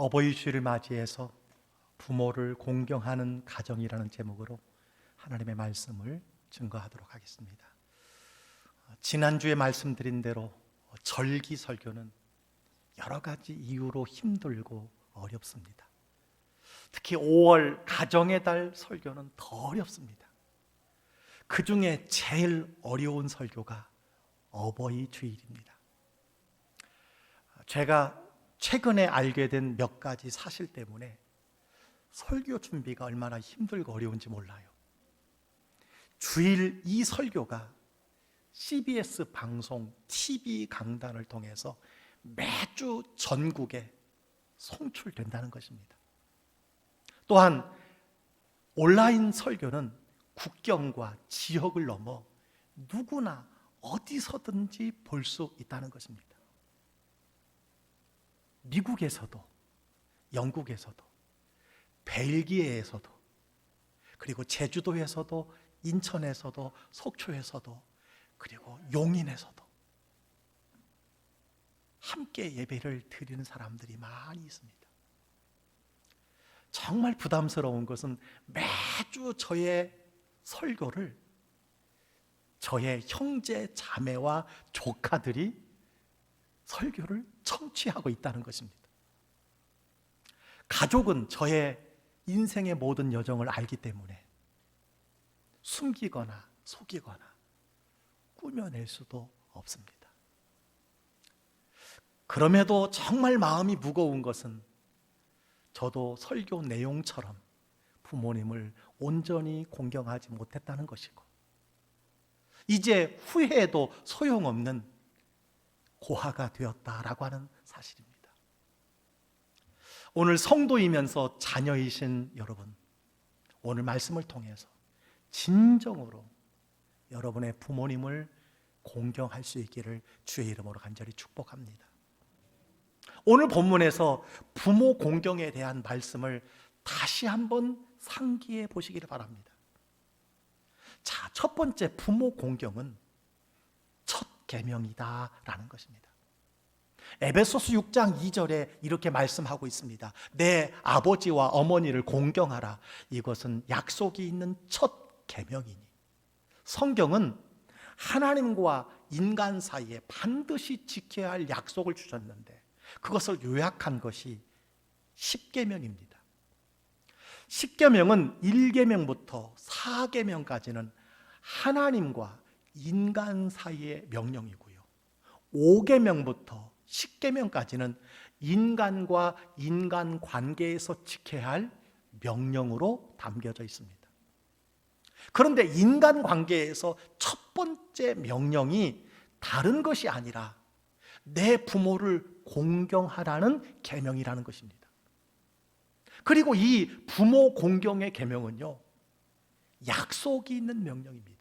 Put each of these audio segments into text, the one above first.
어버이 주일을 맞이해서 부모를 공경하는 가정이라는 제목으로 하나님의 말씀을 증거하도록 하겠습니다. 지난주에 말씀드린 대로 절기 설교는 여러 가지 이유로 힘들고 어렵습니다. 특히 5월 가정의 달 설교는 더 어렵습니다. 그 중에 제일 어려운 설교가 어버이 주일입니다. 제가 최근에 알게 된 몇 가지 사실 때문에 설교 준비가 얼마나 힘들고 어려운지 몰라요. 주일 이 설교가 CBS 방송 TV 강단을 통해서 매주 전국에 송출된다는 것입니다. 또한 온라인 설교는 국경과 지역을 넘어 누구나 어디서든지 볼 수 있다는 것입니다. 미국에서도, 영국에서도, 벨기에에서도, 그리고 제주도에서도, 인천에서도, 속초에서도, 그리고 용인에서도 함께 예배를 드리는 사람들이 많이 있습니다. 정말 부담스러운 것은 매주 저의 설교를 저의 형제, 자매와 조카들이 설교를 청취하고 있다는 것입니다. 가족은 저의 인생의 모든 여정을 알기 때문에 숨기거나 속이거나 꾸며낼 수도 없습니다. 그럼에도 정말 마음이 무거운 것은 저도 설교 내용처럼 부모님을 온전히 공경하지 못했다는 것이고, 이제 후회해도 소용없는 고아가 되었다라고 하는 사실입니다. 오늘 성도이면서 자녀이신 여러분, 오늘 말씀을 통해서 진정으로 여러분의 부모님을 공경할 수 있기를 주의 이름으로 간절히 축복합니다. 오늘 본문에서 부모 공경에 대한 말씀을 다시 한번 상기해 보시기를 바랍니다. 자, 첫 번째 부모 공경은 첫 계명이다라는 것입니다. 에베소서 6장 2절에 이렇게 말씀하고 있습니다. 내 아버지와 어머니를 공경하라. 이것은 약속이 있는 첫 계명이니. 성경은 하나님과 인간 사이에 반드시 지켜야 할 약속을 주셨는데 그것을 요약한 것이 십계명입니다. 십계명은 1계명부터 4계명까지는 하나님과 인간 사이의 명령이고요, 5계명부터 10계명까지는 인간과 인간 관계에서 지켜야 할 명령으로 담겨져 있습니다. 그런데 인간 관계에서 첫 번째 명령이 다른 것이 아니라 내 부모를 공경하라는 계명이라는 것입니다. 그리고 이 부모 공경의 계명은요, 약속이 있는 명령입니다.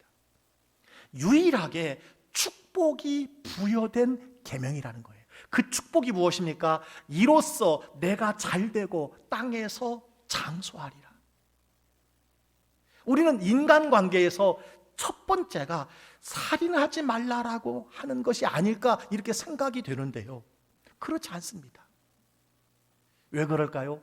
유일하게 축복이 부여된 계명이라는 거예요. 그 축복이 무엇입니까? 이로써 내가 잘되고 땅에서 장수하리라. 우리는 인간관계에서 첫 번째가 살인하지 말라라고 하는 것이 아닐까 이렇게 생각이 되는데요, 그렇지 않습니다. 왜 그럴까요?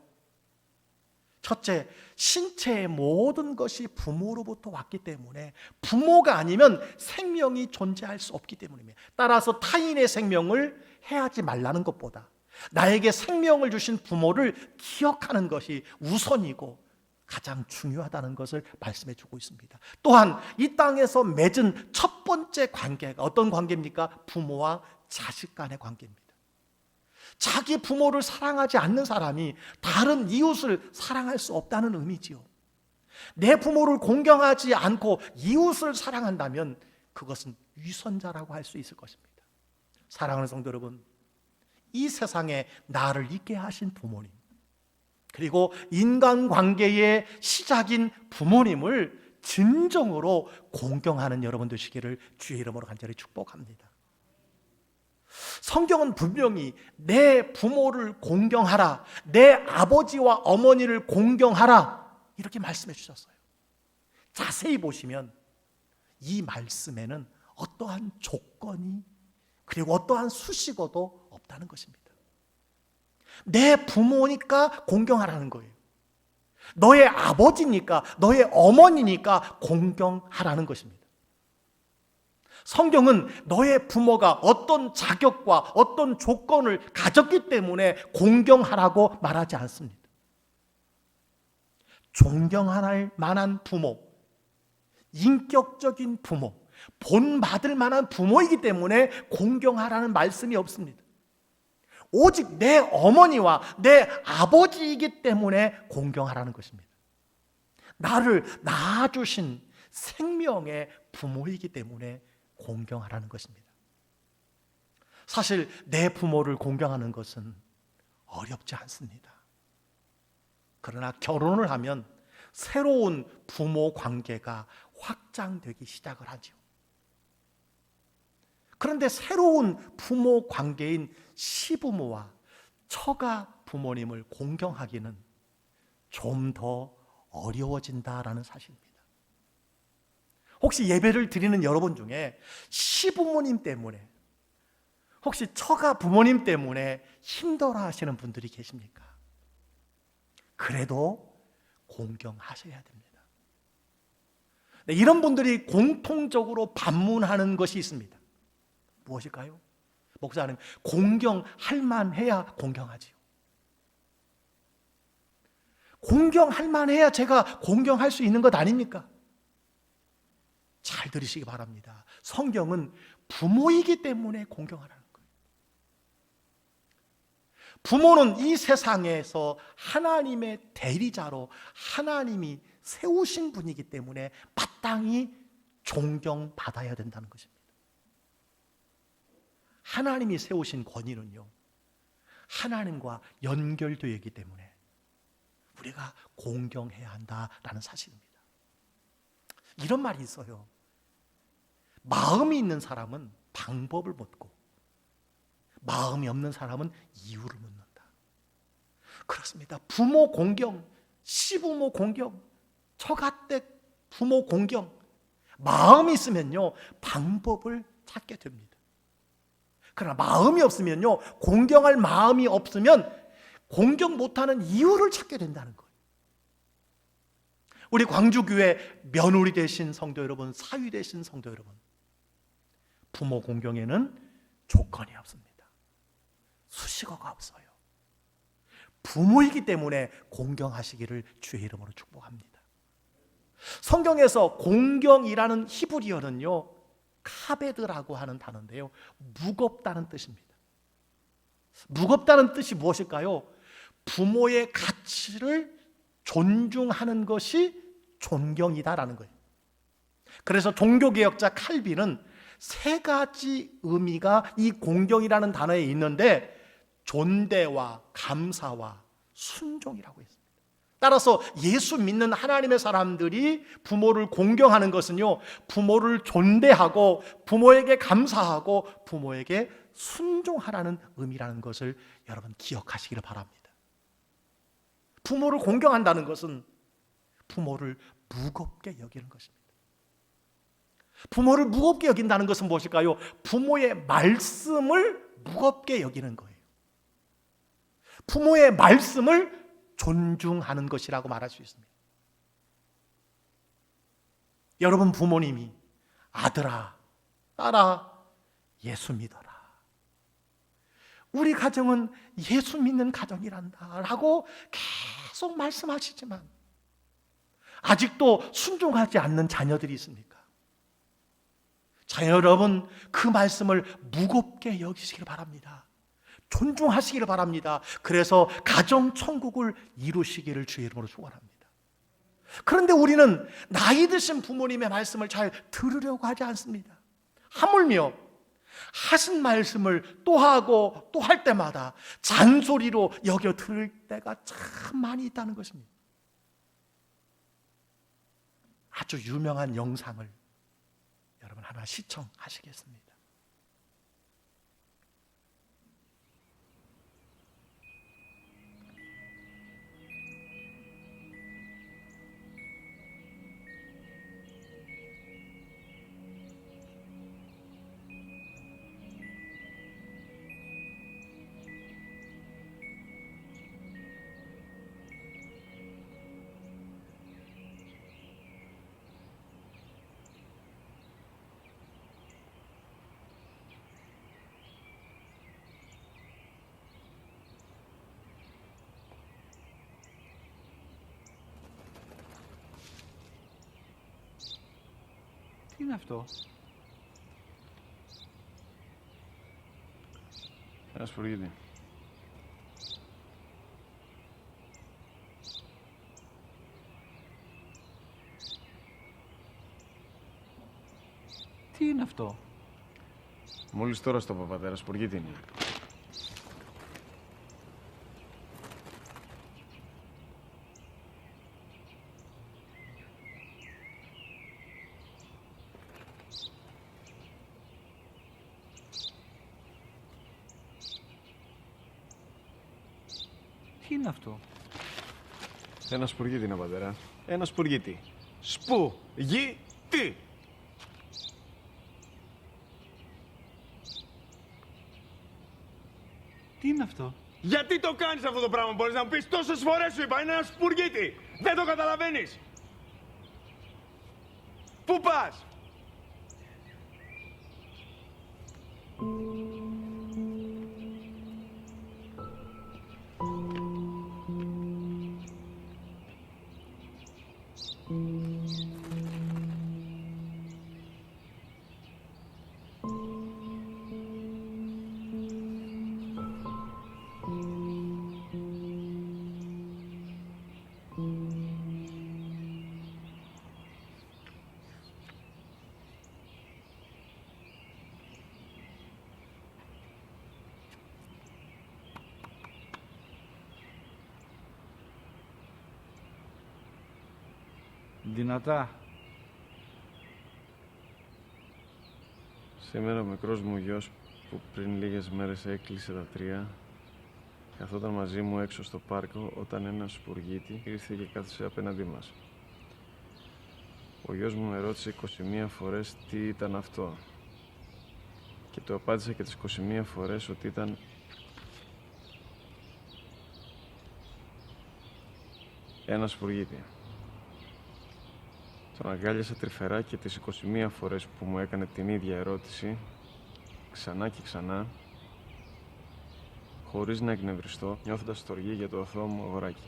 첫째, 신체의 모든 것이 부모로부터 왔기 때문에 부모가 아니면 생명이 존재할 수 없기 때문입니다. 따라서 타인의 생명을 해하지 말라는 것보다 나에게 생명을 주신 부모를 기억하는 것이 우선이고 가장 중요하다는 것을 말씀해 주고 있습니다. 또한 이 땅에서 맺은 첫 번째 관계가 어떤 관계입니까? 부모와 자식 간의 관계입니다. 자기 부모를 사랑하지 않는 사람이 다른 이웃을 사랑할 수 없다는 의미지요. 내 부모를 공경하지 않고 이웃을 사랑한다면 그것은 위선자라고 할 수 있을 것입니다. 사랑하는 성도 여러분, 이 세상에 나를 있게 하신 부모님, 그리고 인간관계의 시작인 부모님을 진정으로 공경하는 여러분 되시기를 주의 이름으로 간절히 축복합니다. 성경은 분명히 내 부모를 공경하라, 내 아버지와 어머니를 공경하라 이렇게 말씀해 주셨어요. 자세히 보시면 이 말씀에는 어떠한 조건이 그리고 어떠한 수식어도 없다는 것입니다. 내 부모니까 공경하라는 거예요. 너의 아버지니까, 너의 어머니니까 공경하라는 것입니다. 성경은 너의 부모가 어떤 자격과 어떤 조건을 가졌기 때문에 공경하라고 말하지 않습니다. 존경할 만한 부모, 인격적인 부모, 본받을 만한 부모이기 때문에 공경하라는 말씀이 없습니다. 오직 내 어머니와 내 아버지이기 때문에 공경하라는 것입니다. 나를 낳아주신 생명의 부모이기 때문에 공경하라는 것입니다. 사실 내 부모를 공경하는 것은 어렵지 않습니다. 그러나 결혼을 하면 새로운 부모 관계가 확장되기 시작을 하죠. 그런데 새로운 부모 관계인 시부모와 처가 부모님을 공경하기는 좀 더 어려워진다라는 사실입니다. 혹시 예배를 드리는 여러분 중에 시부모님 때문에, 혹시 처가 부모님 때문에 힘들어 하시는 분들이 계십니까? 그래도 공경하셔야 됩니다. 네, 이런 분들이 공통적으로 반문하는 것이 있습니다. 무엇일까요? 목사님, 공경할 만해야 공경하지요. 공경할 만해야 제가 공경할 수 있는 것 아닙니까? 잘 들으시기 바랍니다. 성경은 부모이기 때문에 공경하라는 거예요. 부모는 이 세상에서 하나님의 대리자로 하나님이 세우신 분이기 때문에 마땅히 존경받아야 된다는 것입니다. 하나님이 세우신 권위는요, 하나님과 연결되어 있기 때문에 우리가 공경해야 한다라는 사실입니다. 이런 말이 있어요. 마음이 있는 사람은 방법을 묻고 마음이 없는 사람은 이유를 묻는다. 그렇습니다. 부모 공경, 시부모 공경, 처가댁 부모 공경, 마음이 있으면요 방법을 찾게 됩니다. 그러나 마음이 없으면요, 공경할 마음이 없으면 공경 못하는 이유를 찾게 된다는 거예요. 우리 광주교회 며느리 되신 성도 여러분, 사위 되신 성도 여러분, 부모 공경에는 조건이 없습니다. 수식어가 없어요. 부모이기 때문에 공경하시기를 주의 이름으로 축복합니다. 성경에서 공경이라는 히브리어는요, 카베드라고 하는 단어인데요, 무겁다는 뜻입니다. 무겁다는 뜻이 무엇일까요? 부모의 가치를 존중하는 것이 존경이다라는 거예요. 그래서 종교개혁자 칼빈은 세 가지 의미가 이 공경이라는 단어에 있는데 존대와 감사와 순종이라고 했습니다. 따라서 예수 믿는 하나님의 사람들이 부모를 공경하는 것은요, 부모를 존대하고 부모에게 감사하고 부모에게 순종하라는 의미라는 것을 여러분 기억하시기를 바랍니다. 부모를 공경한다는 것은 부모를 무겁게 여기는 것입니다. 부모를 무겁게 여긴다는 것은 무엇일까요? 부모의 말씀을 무겁게 여기는 거예요. 부모의 말씀을 존중하는 것이라고 말할 수 있습니다. 여러분 부모님이 아들아, 딸아, 예수 믿어라, 우리 가정은 예수 믿는 가정이란다 라고 계속 말씀하시지만 아직도 순종하지 않는 자녀들이 있습니까? 자녀 여러분, 그 말씀을 무겁게 여기시길 바랍니다. 존중하시기를 바랍니다. 그래서 가정 천국을 이루시기를 주의 이름으로 축원합니다. 그런데 우리는 나이 드신 부모님의 말씀을 잘 들으려고 하지 않습니다. 하물며 하신 말씀을 또 하고 또 할 때마다 잔소리로 여겨 들을 때가 참 많이 있다는 것입니다. 아주 유명한 영상을 여러분 하나 시청하시겠습니다. είναι αυτό? Ένα σπουργίτι. Τι είναι αυτό? Μόλις τώρα στο πατέρα, σπουργίτι είναι. Τι είναι αυτό? Ένα σπουργίτι είναι, πατέρα. Ένα σπουργίτι. Σπου-γι-τι! Τι είναι αυτό? Γιατί το κάνεις αυτό το πράγμα, μπορείς να μου πεις? Τόσες φορές σου είπα, είναι ένα σπουργίτι! Δεν το καταλαβαίνεις! Πού πας? Δυνατά. Σήμερα ο μικρός μου γιος που πριν λίγες μέρες έκλεισε τα 3 καθόταν μαζί μου έξω στο πάρκο όταν ένα σπουργίτι ήρθε και κάθισε απέναντί μας. Ο γιος μου με ρώτησε 21 φορές τι ήταν αυτό και του απάντησα και τις 21 φορές ότι ήταν ένα σπουργίτι. Τον αγκάλιασα τρυφερά και τις 21 φορές που μου έκανε την ίδια ερώτηση, ξανά και ξανά, χωρίς να εκνευριστώ, νιώθοντας στοργή για το αθώο μου αγοράκι.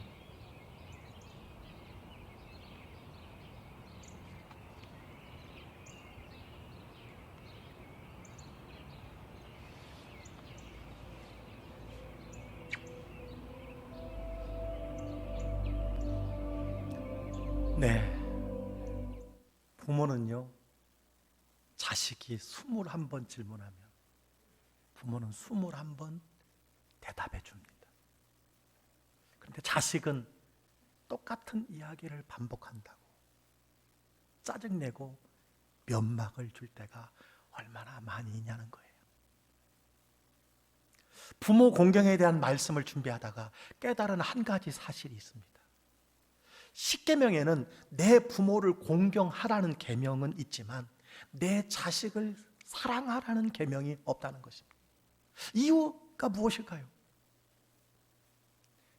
네. 부모는요, 자식이 21번 질문하면 부모는 21번 대답해 줍니다. 그런데 자식은 똑같은 이야기를 반복한다고 짜증내고 면막을 줄 때가 얼마나 많이 있냐는 거예요. 부모 공경에 대한 말씀을 준비하다가 깨달은 한 가지 사실이 있습니다. 십계명에는 내 부모를 공경하라는 계명은 있지만 내 자식을 사랑하라는 계명이 없다는 것입니다. 이유가 무엇일까요?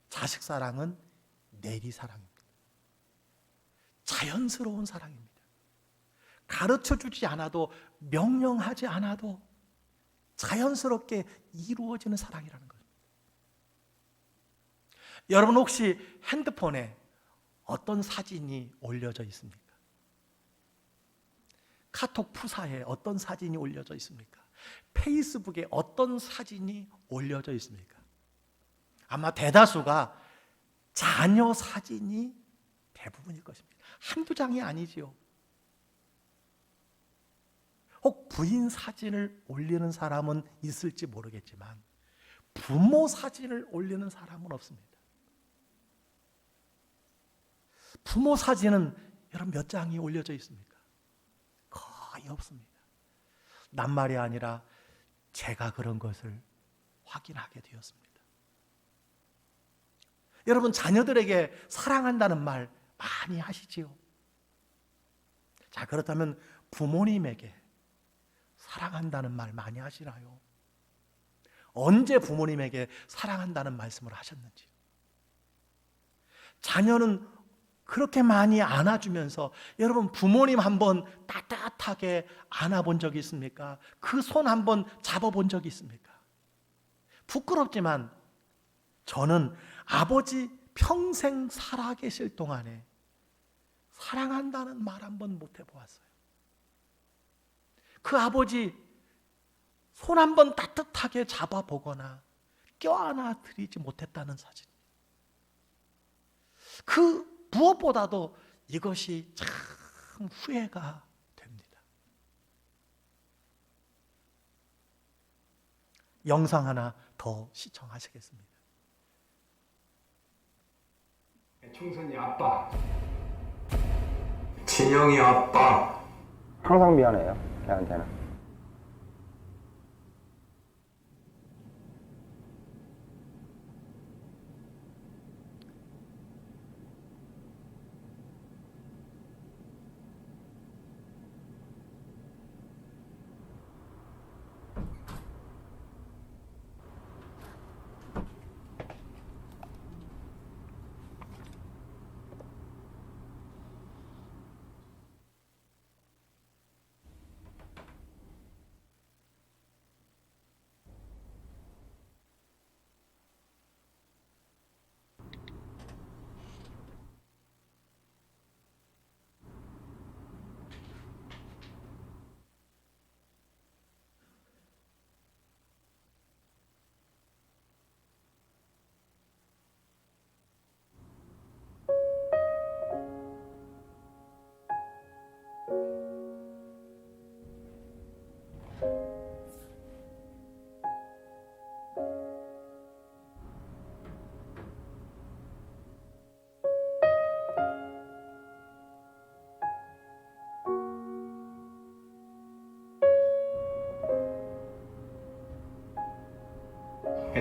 자식 사랑은 내리 사랑입니다. 자연스러운 사랑입니다. 가르쳐주지 않아도 명령하지 않아도 자연스럽게 이루어지는 사랑이라는 것입니다. 여러분 혹시 핸드폰에 어떤 사진이 올려져 있습니까? 카톡 푸사에 어떤 사진이 올려져 있습니까? 페이스북에 어떤 사진이 올려져 있습니까? 아마 대다수가 자녀 사진이 대부분일 것입니다. 한두 장이 아니지요. 혹 부인 사진을 올리는 사람은 있을지 모르겠지만 부모 사진을 올리는 사람은 없습니다. 부모 사진은 여러분 몇 장이 올려져 있습니까? 거의 없습니다. 낱말이 아니라 제가 그런 것을 확인하게 되었습니다. 여러분 자녀들에게 사랑한다는 말 많이 하시지요? 자, 그렇다면 부모님에게 사랑한다는 말 많이 하시나요? 언제 부모님에게 사랑한다는 말씀을 하셨는지. 자녀는 그렇게 많이 안아주면서 여러분 부모님 한번 따뜻하게 안아본 적이 있습니까? 그 손 한번 잡아본 적이 있습니까? 부끄럽지만 저는 아버지 평생 살아계실 동안에 사랑한다는 말 한번 못 해보았어요. 그 아버지 손 한번 따뜻하게 잡아보거나 껴안아 드리지 못했다는 사진. 그 무엇보다도 이것이 참 후회가 됩니다. 영상 하나 더 시청하시겠습니다. 총선이 아빠, 진영이 아빠 항상 미안해요 걔한테는.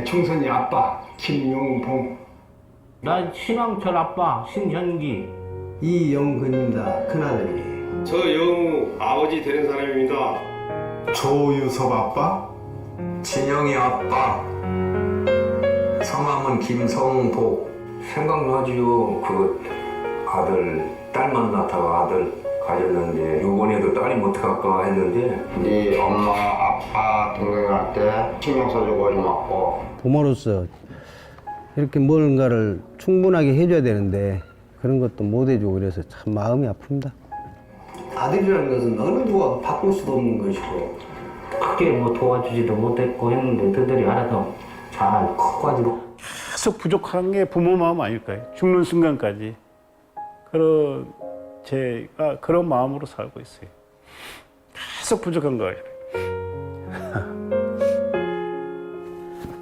총선이 아빠, 김용봉, 난 신왕철 아빠 신현기. 이영근입니다. 큰아들이. 저 영우 아버지 되는 사람입니다. 조유섭 아빠 진영이 아빠 성함은 김성복. 생각나지요. 그 아들 딸 만나다가 아들 가졌는데 이번에도 딸이 못 갈까 했는데 네 엄마, 아빠, 동생한테 신경 써주고 고맙고. 부모로서 이렇게 뭔가를 충분하게 해줘야 되는데 그런 것도 못 해주고 그래서 참 마음이 아픕니다. 아들이라는 것은 어느 누가 바꿀 수도 없는 것이고 크게 뭐 도와주지도 못했고 했는데 그들이 알아서 잘 커가지고 계속 부족한 게 부모 마음 아닐까요? 죽는 순간까지. 그런 제가 그런 마음으로 살고 있어요. 계속 부족한 거예요.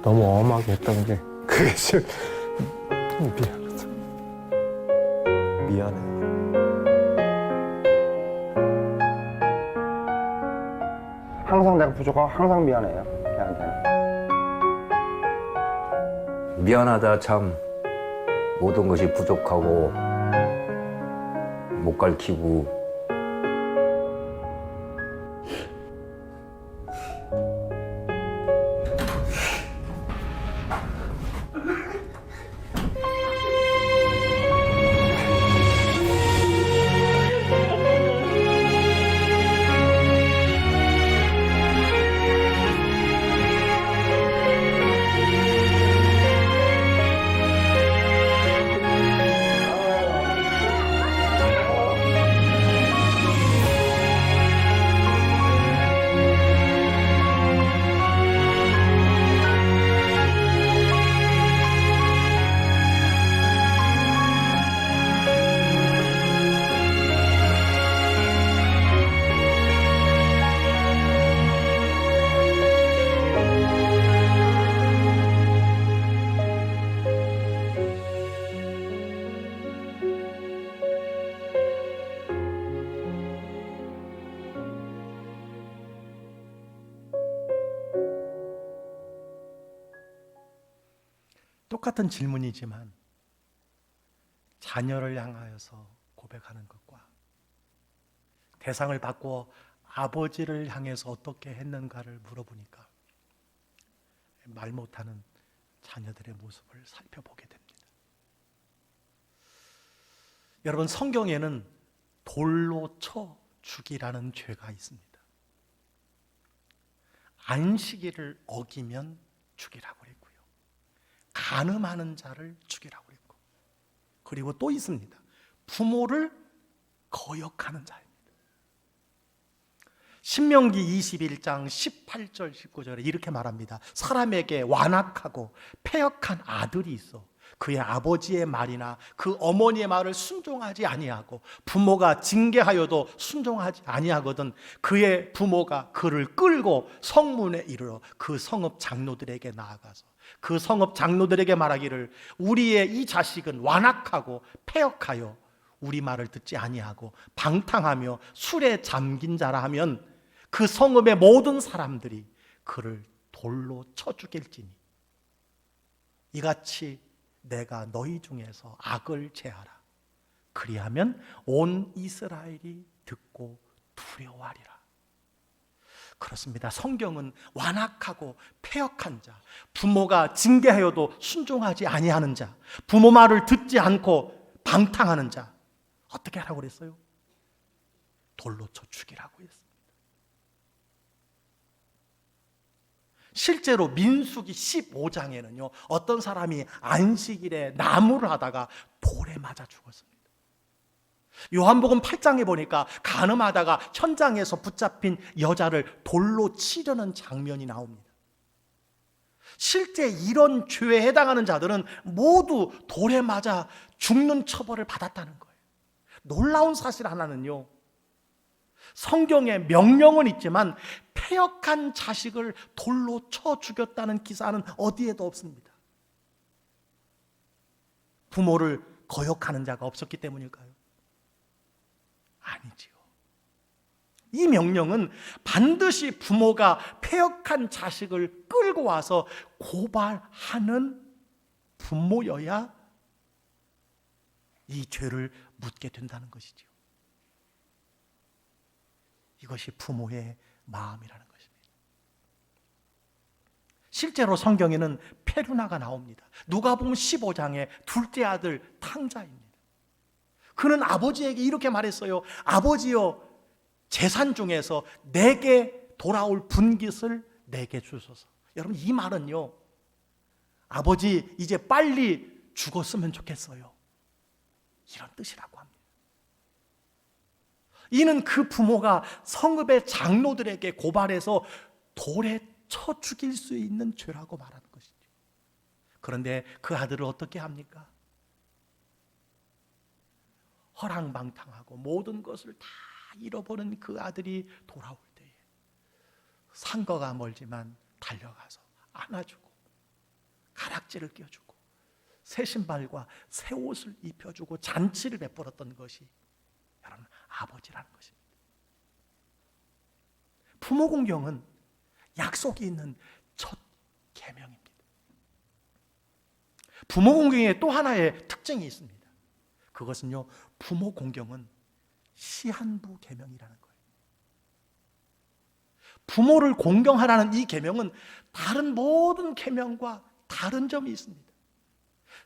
너무 엄하게 했던 게 그게 좀 미안하다. 미안해요. 항상 내가 부족하고 항상 미안해요 걔한테는. 미안하다 참. 모든 것이 부족하고 못 가르치고 똑같은 질문이지만 자녀를 향하여서 고백하는 것과 대상을 바꾸어 아버지를 향해서 어떻게 했는가를 물어보니까 말 못하는 자녀들의 모습을 살펴보게 됩니다. 여러분, 성경에는 돌로 쳐 죽이라는 죄가 있습니다. 안식일을 어기면 죽이라고 했고요. 간음하는 자를 죽이라고 했고, 그리고 또 있습니다. 부모를 거역하는 자입니다. 신명기 21장 18절 19절에 이렇게 말합니다. 사람에게 완악하고 패역한 아들이 있어 그의 아버지의 말이나 그 어머니의 말을 순종하지 아니하고 부모가 징계하여도 순종하지 아니하거든 그의 부모가 그를 끌고 성문에 이르러 그 성읍 장로들에게 나아가서 그 성읍 장로들에게 말하기를 우리의 이 자식은 완악하고 패역하여 우리 말을 듣지 아니하고 방탕하며 술에 잠긴 자라 하면 그 성읍의 모든 사람들이 그를 돌로 쳐 죽일지니 이같이 내가 너희 중에서 악을 제하라. 그리하면 온 이스라엘이 듣고 두려워하리라. 그렇습니다. 성경은 완악하고 패역한 자, 부모가 징계하여도 순종하지 아니하는 자, 부모 말을 듣지 않고 방탕하는 자 어떻게 하라고 그랬어요? 돌로 쳐 죽이라고 했습니다. 실제로 민수기 15장에는요 어떤 사람이 안식일에 나무를 하다가 돌에 맞아 죽었습니다. 요한복음 8장에 보니까 간음하다가 현장에서 붙잡힌 여자를 돌로 치려는 장면이 나옵니다. 실제 이런 죄에 해당하는 자들은 모두 돌에 맞아 죽는 처벌을 받았다는 거예요. 놀라운 사실 하나는요, 성경에 명령은 있지만 패역한 자식을 돌로 쳐 죽였다는 기사는 어디에도 없습니다. 부모를 거역하는 자가 없었기 때문일까요? 아니지요. 이 명령은 반드시 부모가 패역한 자식을 끌고 와서 고발하는 부모여야 이 죄를 묻게 된다는 것이지요. 이것이 부모의 마음이라는 것입니다. 실제로 성경에는 페루나가 나옵니다. 누가복음 15장에 둘째 아들 탕자입니다. 그는 아버지에게 이렇게 말했어요. 아버지여, 재산 중에서 내게 돌아올 분깃을 내게 주소서. 여러분, 이 말은요, 아버지 이제 빨리 죽었으면 좋겠어요, 이런 뜻이라고 합니다. 이는 그 부모가 성읍의 장로들에게 고발해서 돌에 쳐 죽일 수 있는 죄라고 말하는 것이죠. 그런데 그 아들을 어떻게 합니까? 허랑방탕하고 모든 것을 다 잃어버린 그 아들이 돌아올 때에 상거가 멀지만 달려가서 안아주고 가락지를 껴주고 새 신발과 새 옷을 입혀주고 잔치를 베풀었던 것이 여러분 아버지라는 것입니다. 부모 공경은 약속이 있는 첫 계명입니다. 부모 공경의 또 하나의 특징이 있습니다. 그것은요, 부모 공경은 시한부 계명이라는 거예요. 부모를 공경하라는 이 계명은 다른 모든 계명과 다른 점이 있습니다.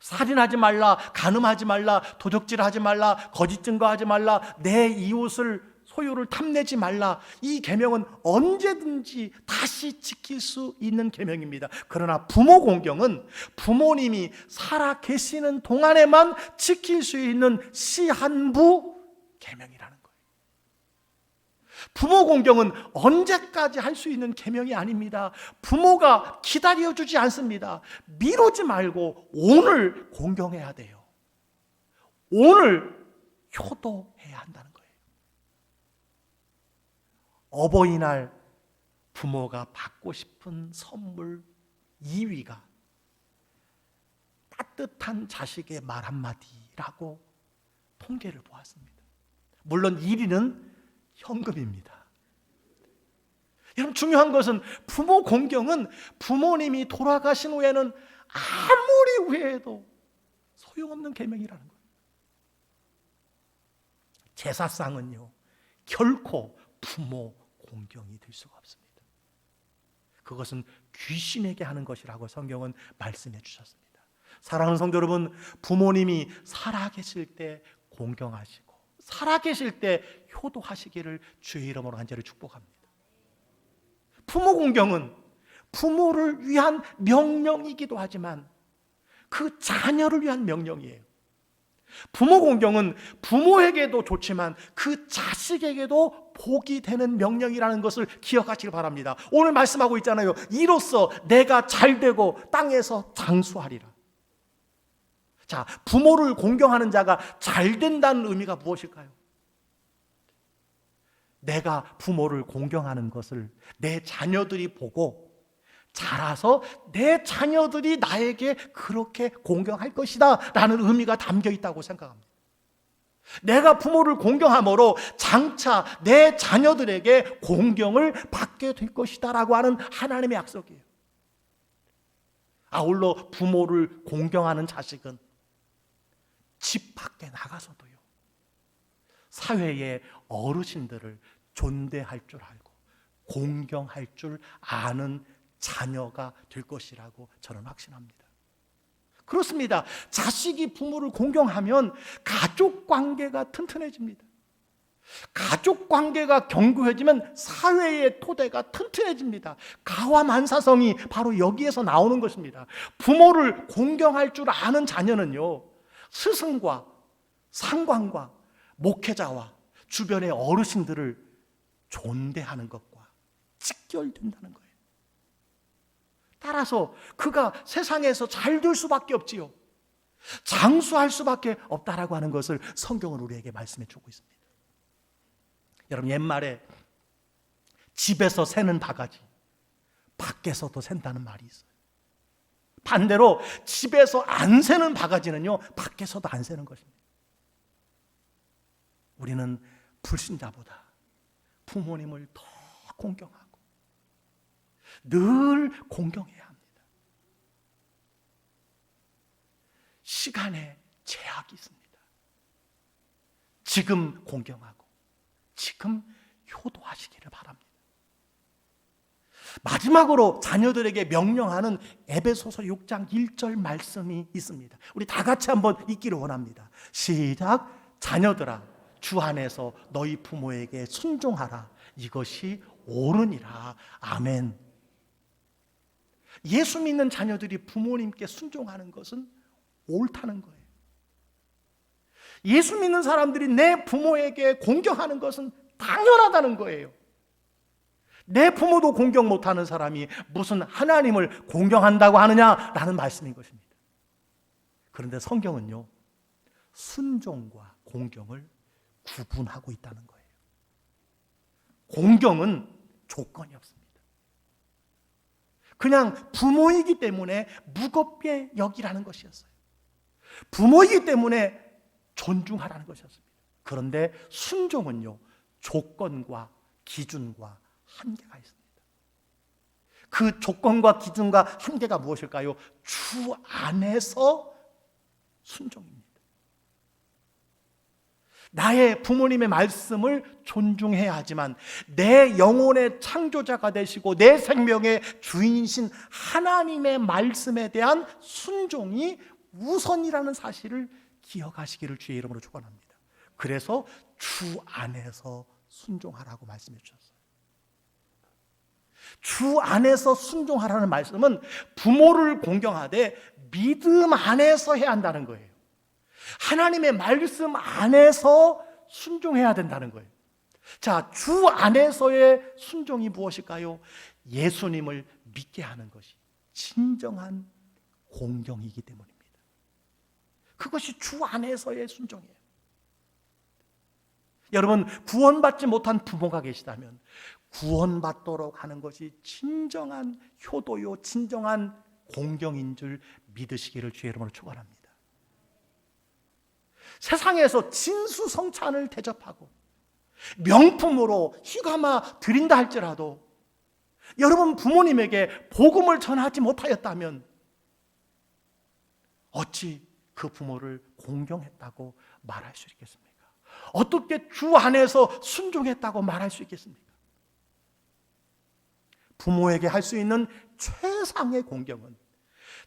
살인하지 말라, 간음하지 말라, 도적질하지 말라, 거짓 증거하지 말라, 내 이웃을 소유를 탐내지 말라. 이 계명은 언제든지 다시 지킬 수 있는 계명입니다. 그러나 부모 공경은 부모님이 살아 계시는 동안에만 지킬 수 있는 시한부 계명이라는 거예요. 부모 공경은 언제까지 할 수 있는 계명이 아닙니다. 부모가 기다려주지 않습니다. 미루지 말고 오늘 공경해야 돼요. 오늘 효도해야 한다는 거예요. 어버이날 부모가 받고 싶은 선물 2위가 따뜻한 자식의 말 한마디라고 통계를 보았습니다. 물론 1위는 현금입니다. 여러분, 중요한 것은 부모 공경은 부모님이 돌아가신 후에는 아무리 후회해도 소용없는 계명이라는 거예요. 제사상은요, 결코 부모 공경이 될 수가 없습니다. 그것은 귀신에게 하는 것이라고 성경은 말씀해 주셨습니다. 사랑하는 성도 여러분, 부모님이 살아계실 때 공경하시고 살아계실 때 효도하시기를 주의 이름으로 간절히 축복합니다. 부모 공경은 부모를 위한 명령이기도 하지만 그 자녀를 위한 명령이에요. 부모 공경은 부모에게도 좋지만 그 자식에게도 복이 되는 명령이라는 것을 기억하시길 바랍니다. 오늘 말씀하고 있잖아요. 이로써 내가 잘되고 땅에서 장수하리라. 자, 부모를 공경하는 자가 잘된다는 의미가 무엇일까요? 내가 부모를 공경하는 것을 내 자녀들이 보고 자라서 내 자녀들이 나에게 그렇게 공경할 것이다 라는 의미가 담겨 있다고 생각합니다. 내가 부모를 공경함으로 장차 내 자녀들에게 공경을 받게 될 것이다 라고 하는 하나님의 약속이에요. 아울러 부모를 공경하는 자식은 집 밖에 나가서도요, 사회의 어르신들을 존대할 줄 알고 공경할 줄 아는 자녀가 될 것이라고 저는 확신합니다. 그렇습니다. 자식이 부모를 공경하면 가족 관계가 튼튼해집니다. 가족 관계가 견고해지면 사회의 토대가 튼튼해집니다. 가와만사성이 바로 여기에서 나오는 것입니다. 부모를 공경할 줄 아는 자녀는요, 스승과 상관과 목회자와 주변의 어르신들을 존대하는 것과 직결된다는 거예요. 따라서 그가 세상에서 잘 될 수밖에 없지요. 장수할 수밖에 없다라고 하는 것을 성경은 우리에게 말씀해 주고 있습니다. 여러분, 옛말에 집에서 새는 바가지, 밖에서도 샌다는 말이 있어요. 반대로 집에서 안 새는 바가지는요, 밖에서도 안 새는 것입니다. 우리는 불신자보다 부모님을 더 공경하고 늘 공경해야 합니다. 시간에 제약이 있습니다. 지금 공경하고 지금 효도하시기를 바랍니다. 마지막으로 자녀들에게 명령하는 에베소서 6장 1절 말씀이 있습니다. 우리 다 같이 한번 읽기를 원합니다. 시작. 자녀들아, 주 안에서 너희 부모에게 순종하라. 이것이 옳으니라. 아멘. 예수 믿는 자녀들이 부모님께 순종하는 것은 옳다는 거예요. 예수 믿는 사람들이 내 부모에게 공경하는 것은 당연하다는 거예요. 내 부모도 공경 못하는 사람이 무슨 하나님을 공경한다고 하느냐라는 말씀인 것입니다. 그런데 성경은요, 순종과 공경을 구분하고 있다는 거예요. 공경은 조건이 없습니다. 그냥 부모이기 때문에 무겁게 여기라는 것이었어요. 부모이기 때문에 존중하라는 것이었습니다. 그런데 순종은요, 조건과 기준과 한계가 있습니다. 그 조건과 기준과 한계가 무엇일까요? 주 안에서 순종입니다. 나의 부모님의 말씀을 존중해야 하지만 내 영혼의 창조자가 되시고 내 생명의 주인이신 하나님의 말씀에 대한 순종이 우선이라는 사실을 기억하시기를 주의 이름으로 축원합니다. 그래서 주 안에서 순종하라고 말씀해 주셨어요. 주 안에서 순종하라는 말씀은 부모를 공경하되 믿음 안에서 해야 한다는 거예요. 하나님의 말씀 안에서 순종해야 된다는 거예요. 자, 주 안에서의 순종이 무엇일까요? 예수님을 믿게 하는 것이 진정한 공경이기 때문입니다. 그것이 주 안에서의 순종이에요. 여러분, 구원받지 못한 부모가 계시다면 구원받도록 하는 것이 진정한 효도요, 진정한 공경인 줄 믿으시기를 주의 이름으로 축원합니다. 세상에서 진수성찬을 대접하고 명품으로 휘감아 드린다 할지라도 여러분 부모님에게 복음을 전하지 못하였다면 어찌 그 부모를 공경했다고 말할 수 있겠습니까? 어떻게 주 안에서 순종했다고 말할 수 있겠습니까? 부모에게 할 수 있는 최상의 공경은,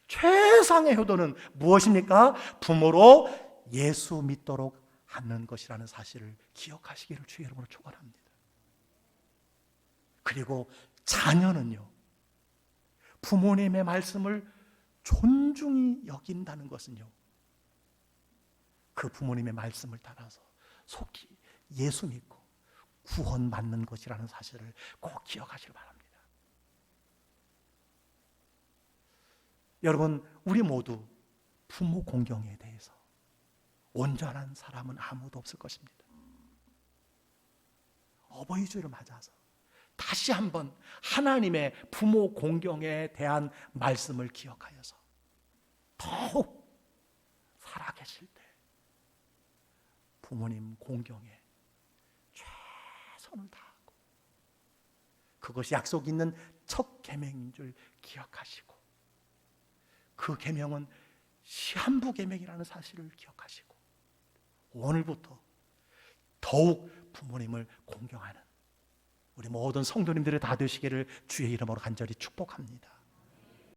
최상의 효도는 무엇입니까? 부모로 예수 믿도록 하는 것이라는 사실을 기억하시기를 주의 이름으로 축원합니다. 그리고 자녀는요, 부모님의 말씀을 존중히 여긴다는 것은요, 그 부모님의 말씀을 따라서 속히 예수 믿고 구원받는 것이라는 사실을 꼭 기억하시길 바랍니다. 여러분, 우리 모두 부모 공경에 대해서 온전한 사람은 아무도 없을 것입니다. 어버이 주일을 맞아서 다시 한번 하나님의 부모 공경에 대한 말씀을 기억하여서 더욱 살아계실 때 부모님 공경에 최선을 다하고, 그것이 약속 있는 첫 계명인 줄 기억하시고, 그 계명은 시한부 계명이라는 사실을 기억하시고, 오늘부터 더욱 부모님을 공경하는 우리 모든 성도님들이 다 되시기를 주의 이름으로 간절히 축복합니다.